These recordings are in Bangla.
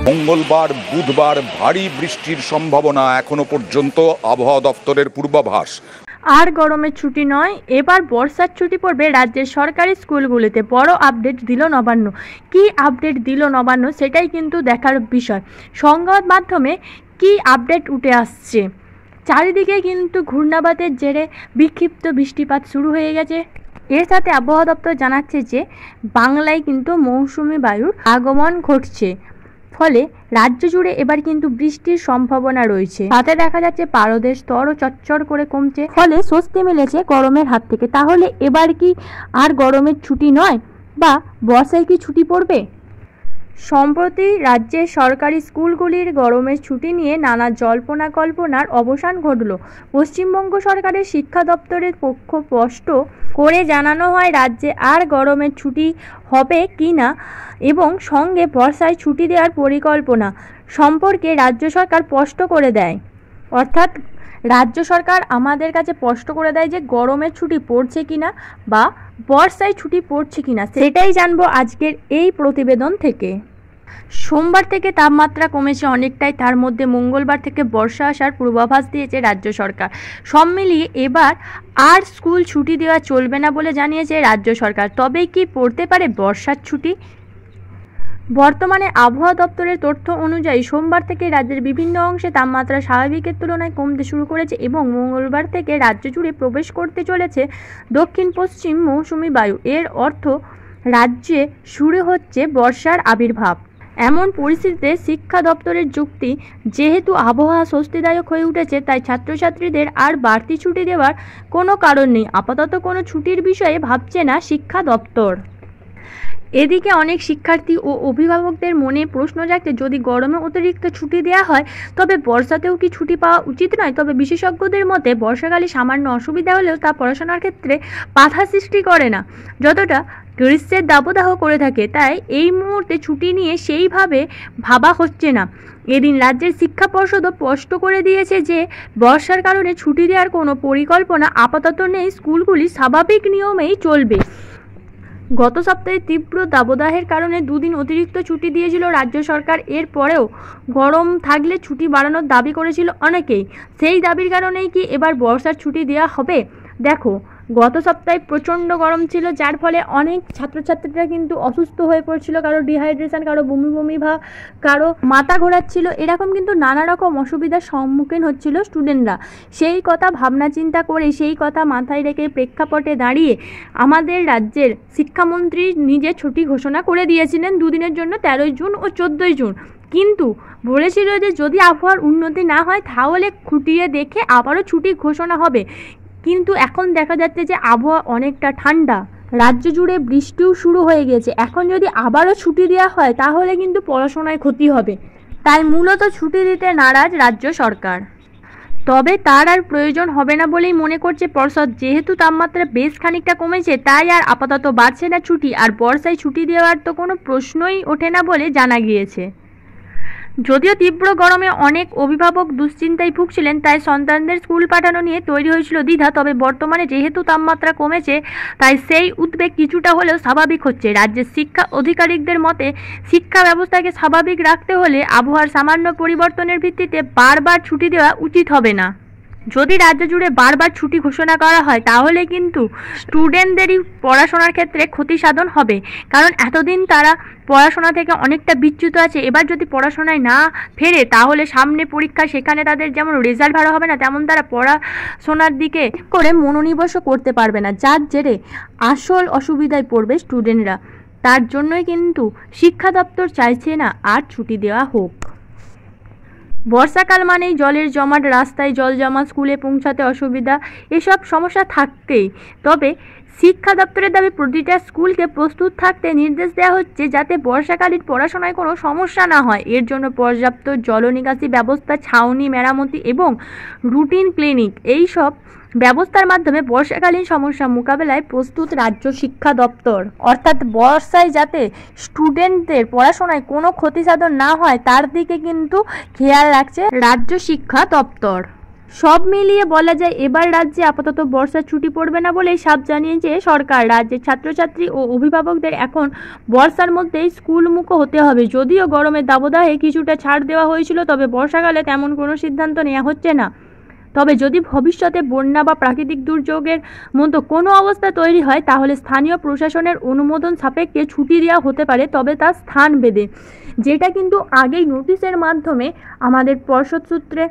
মঙ্গলবার বুধবার ভারী বৃষ্টির সম্ভাবনা এখনো পর্যন্ত আবহাওয়া দপ্তরের পূর্বাভাস। আর গরমের ছুটি নয়, এবার বর্ষার ছুটি পড়বে রাজ্যের সরকারি স্কুলগুলিতে। বড় আপডেট দিল নবান্ন। কি আপডেট দিল নবান্ন সেটাই কিন্তু দেখার বিষয়। সংবাদ মাধ্যমে কি আপডেট উঠে আসছে, চারিদিকে কিন্তু ঘূর্ণাবাতের জেরে বিক্ষিপ্ত বৃষ্টিপাত শুরু হয়ে গেছে। এর সাথে আবহাওয়া দপ্তর জানাচ্ছে যে বাংলায় কিন্তু মৌসুমি বায়ুর আগমন ঘটছে, ফলে রাজ্য জুড়ে এবার কিন্তু বৃষ্টির সম্ভাবনা রয়েছে। সাথে দেখা যাচ্ছে পারদের স্তরও চচ্চর করে কমছে, ফলে স্বস্তি মিলেছে গরমের হাত থেকে। তাহলে এবার কি আর গরমের ছুটি নয়, বা বর্ষায় কি ছুটি পড়বে? সম্প্রতি রাজ্যের সরকারি স্কুলগুলির গরমের ছুটি নিয়ে নানা জল্পনা কল্পনার অবসান ঘটল। পশ্চিমবঙ্গ সরকারের শিক্ষা দপ্তরের পক্ষ স্পষ্ট করে জানানো হয় রাজ্যে আর গরমের ছুটি হবে কি না এবং সঙ্গে বর্ষায় ছুটি দেওয়ার পরিকল্পনা সম্পর্কে রাজ্য সরকার স্পষ্ট করে দেয়। অর্থাৎ রাজ্য সরকার আমাদের কাছে স্পষ্ট করে দেয় যে গরমের ছুটি পড়ছে কিনা বা বর্ষায় ছুটি পড়ছে কিনা, সেটাই জানবো আজকের এই প্রতিবেদন থেকে। সোমবার থেকে তাপমাত্রা কমেছে অনেকটাই, তার মধ্যে মঙ্গলবার থেকে বর্ষা আসার পূর্বাভাস দিয়েছে রাজ্য সরকার। সব মিলিয়ে এবার আর স্কুল ছুটি দেওয়া চলবে না বলে জানিয়েছে রাজ্য সরকার। তবে কি পড়তে পারে বর্ষার ছুটি? বর্তমানে আবহাওয়া দপ্তরের তথ্য অনুযায়ী সোমবার থেকে রাজ্যের বিভিন্ন অংশে তাপমাত্রা স্বাভাবিকের তুলনায় কমতে শুরু করেছে এবং মঙ্গলবার থেকে রাজ্য জুড়ে প্রবেশ করতে চলেছে দক্ষিণ পশ্চিম মৌসুমি বায়ু। এর অর্থ রাজ্যে শুরু হচ্ছে বর্ষার আবির্ভাব। এমন পরিস্থিতিতে শিক্ষা দপ্তরের যুক্তি, যেহেতু আবহাওয়া স্বস্তিদায়ক হয়ে উঠেছে তাই ছাত্রছাত্রীদের আর বাড়তি ছুটি দেওয়ার কোনো কারণ নেই। আপাতত কোনো ছুটির বিষয়ে ভাবছে না শিক্ষা দপ্তর। এদিকে অনেক শিক্ষার্থী ও অভিভাবকদের মনে প্রশ্ন জাগছে, যদি গরমে অতিরিক্ত ছুটি দেওয়া হয় তবে বর্ষাতেও কি ছুটি পাওয়া উচিত নয়? তবে বিশেষজ্ঞদের মতে বর্ষাকালে সামান্য অসুবিধা হলেও তা পড়াশোনার ক্ষেত্রে বাধা সৃষ্টি করে না, যতটা গ্রীষ্মের দাবদাহ করে থাকে। তাই এই মুহূর্তে ছুটি নিয়ে সেইভাবে ভাবা হচ্ছে না। এদিন রাজ্যের শিক্ষা পর্ষদও স্পষ্ট করে দিয়েছে যে বর্ষার কারণে ছুটি দেওয়ার কোনো পরিকল্পনা আপাতত নেই, স্কুলগুলি স্বাভাবিক নিয়মেই চলবে। গত সপ্তাহে তীব্র দাবদাহের কারণে দুদিন অতিরিক্ত ছুটি দিয়েছিল রাজ্য সরকার। এরপরেও গরম থাকলে ছুটি বাড়ানোর দাবি করেছিল অনেকেই। সেই দাবির কারণেই কি এবার বর্ষার ছুটি দেওয়া হবে? দেখো, গত সপ্তাহে প্রচণ্ড গরম ছিল, যার ফলে অনেক ছাত্রছাত্রীরা কিন্তু অসুস্থ হয়ে পড়ছিল, কারো ডিহাইড্রেশন, কারো বমি বমি ভাব, কারো মাথা ঘোরাচ্ছিল, এরকম কিন্তু নানা রকম অসুবিধার সম্মুখীন হচ্ছিল স্টুডেন্টরা। সেই কথা ভাবনা চিন্তা করে, সেই কথা মাথায় রেখে প্রেক্ষাপটে দাঁড়িয়ে আমাদের রাজ্যের শিক্ষামন্ত্রী নিজে ছুটি ঘোষণা করে দিয়েছিলেন দুদিনের জন্য, 13 জুন ও 14 জুন। কিন্তু বলেছিল যে যদি আবহাওয়ার উন্নতি না হয় তাহলে খুঁটিয়ে দেখে আবারও ছুটি ঘোষণা হবে। কিন্তু এখন দেখা যাচ্ছে যে আবহাওয়া অনেকটা ঠান্ডা, রাজ্য জুড়ে বৃষ্টিও শুরু হয়ে গেছে। এখন যদি আবারও ছুটি দেওয়া হয় তাহলে কিন্তু পড়াশোনায় ক্ষতি হবে। তাই মূলত ছুটি দিতে নারাজ রাজ্য সরকার। তবে তার আর প্রয়োজন হবে না বলেই মনে করছে পর্ষদ। যেহেতু তাপমাত্রা বেশ খানিকটা কমেছে তাই আর আপাতত বাড়ছে না ছুটি, আর বর্ষায় ছুটি দেওয়ার তো কোনো প্রশ্নই ওঠে না বলে জানা গিয়েছে। যদিও তীব্র গরমে অনেক অভিভাবক দুশ্চিন্তায় ভুগছিলেন, তাই সন্তানদের স্কুল পাঠানো নিয়ে তৈরি হয়েছিল দ্বিধা। তবে বর্তমানে যেহেতু তাপমাত্রা কমেছে তাই সেই উদ্বেগ কিছুটা হলেও স্বাভাবিক হচ্ছে। রাজ্যের শিক্ষা আধিকারিকদের মতে শিক্ষা ব্যবস্থাকে স্বাভাবিক রাখতে হলে আবহাওয়ার সামান্য পরিবর্তনের ভিত্তিতে বারবার ছুটি দেওয়া উচিত হবে না। যদি রাজ্য জুড়ে বারবার ছুটি ঘোষণা করা হয় তাহলে কিন্তু স্টুডেন্টদেরই পড়াশোনার ক্ষেত্রে ক্ষতি সাধন হবে, কারণ এতদিন তারা পড়াশোনা থেকে অনেকটা বিচ্যুত আছে। এবার যদি পড়াশোনায় না ফেরে তাহলে সামনে পরীক্ষা, সেখানে তাদের যেমন রেজাল্ট ভালো হবে না, তেমন তারা পড়াশোনার দিকে করে মনোনিবেশও করতে পারবে না, যার জেরে আসল অসুবিধায় পড়বে স্টুডেন্টরা। তার জন্যই কিন্তু শিক্ষা দপ্তর চাইছে না আর ছুটি দেওয়া হোক। বর্ষাকাল মানেই জলের জমাট, রাস্তায় জল জমা, স্কুলে পৌঁছাতে অসুবিধা, এসব সমস্যা থাকতেই। তবে শিক্ষা দপ্তরের দাবি প্রতিটা স্কুলকে প্রস্তুত থাকতে নির্দেশ দেওয়া হচ্ছে যাতে বর্ষাকালীন পড়াশোনায় কোনো সমস্যা না হয়। এর জন্য পর্যাপ্ত জল নিকাশি ব্যবস্থা, ছাউনি মেরামতি এবং রুটিন ক্লিনিক, এই সব ব্যবস্থার মাধ্যমে বর্ষাকালীন সমস্যা মোকাবেলায় প্রস্তুত রাজ্য শিক্ষা দপ্তর। অর্থাৎ বর্ষায় যাতে স্টুডেন্টদের পড়াশোনায় কোনো ক্ষতি সাধন না হয় তার দিকে কিন্তু খেয়াল রাখছে রাজ্য শিক্ষা দপ্তর। সব মিলিয়ে বলা যায় এবার রাজ্যে আপাতত বর্ষার ছুটি পড়বে না বলেই সাফ জানিয়েছে সরকার। রাজ্যের ছাত্রছাত্রী ও অভিভাবকদের এখন বর্ষার মধ্যেই স্কুলমুখো হতে হবে। যদিও গরমের দাবদাহে কিছুটা ছাড় দেওয়া হয়েছিল, তবে বর্ষাকালে তেমন কোনো সিদ্ধান্ত নেওয়া হচ্ছে না। তবে যদি ভবিষ্যতে বন্যা বা প্রাকৃতিক দুর্যোগের মতো কোনো অবস্থা তৈরি হয় তাহলে স্থানীয় প্রশাসনের অনুমোদন সাপেক্ষে ছুটি দেওয়া হতে পারে, তবে তার স্থান ভেদে, যেটা কিন্তু আগেই নোটিশের মাধ্যমে আমাদের পর্ষদ সূত্রে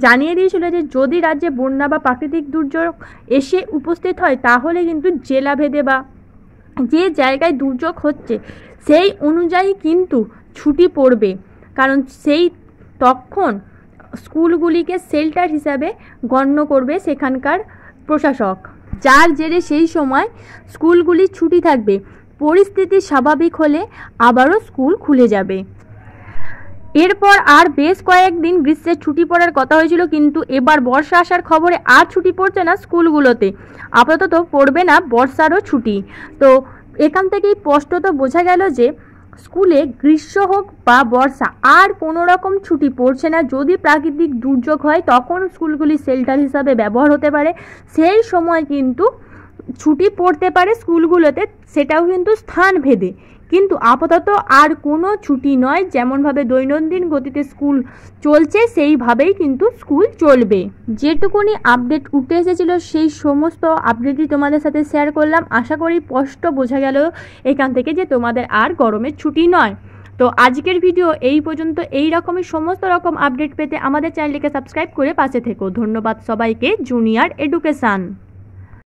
জানিয়ে দিয়েছিল যে যদি রাজ্যে বন্যা বা প্রাকৃতিক দুর্যোগ এসে উপস্থিত হয় তাহলে কিন্তু জেলাভেদে বা যে জায়গায় দুর্যোগ হচ্ছে সেই অনুযায়ী কিন্তু ছুটি পড়বে, কারণ সেই তখন স্কুলগুলিকে শেল্টার হিসাবে গণ্য করবে সেখানকার প্রশাসক, যার জেরে সেই সময় স্কুলগুলি ছুটি থাকবে। পরিস্থিতি স্বাভাবিক হলে আবারও স্কুল খুলে যাবে। এরপর আর বেশ কয়েকদিন গ্রীষ্মের ছুটি পড়ার কথা হয়েছিল, কিন্তু এবার বর্ষা আসার খবরে আর ছুটি পড়ছে না স্কুলগুলোতে। আপাতত পড়বে না বর্ষারও ছুটি। তো এখান থেকেই স্পষ্টত বোঝা গেল যে স্কুলে গ্রীষ্ম হোক বা বর্ষা আর কোনো রকম ছুটি পড়ছে না। যদি প্রাকৃতিক দুর্যোগ হয় তখন স্কুলগুলি শেল্টার হিসাবে ব্যবহার হতে পারে, সেই সময় কিন্তু ছুটি পড়তে পারে স্কুলগুলোতে, সেটাও কিন্তু স্থান ভেদে। কিন্তু আপাতত আর কোনো ছুটি নয়, যেমনভাবে দৈনন্দিন গতিতে স্কুল চলছে সেইভাবেই কিন্তু স্কুল চলবে। যেটুকুনি আপডেট উঠে এসেছিল সেই সমস্ত আপডেটই তোমাদের সাথে শেয়ার করলাম। আশা করি স্পষ্ট বোঝা গেল এখান থেকে যে তোমাদের আর গরমের ছুটি নয়। তো আজকের ভিডিও এই পর্যন্ত। এই রকমই সমস্ত রকম আপডেট পেতে আমাদের চ্যানেলটিকে সাবস্ক্রাইব করে পাশে থেকো। ধন্যবাদ সবাইকে। Junior education.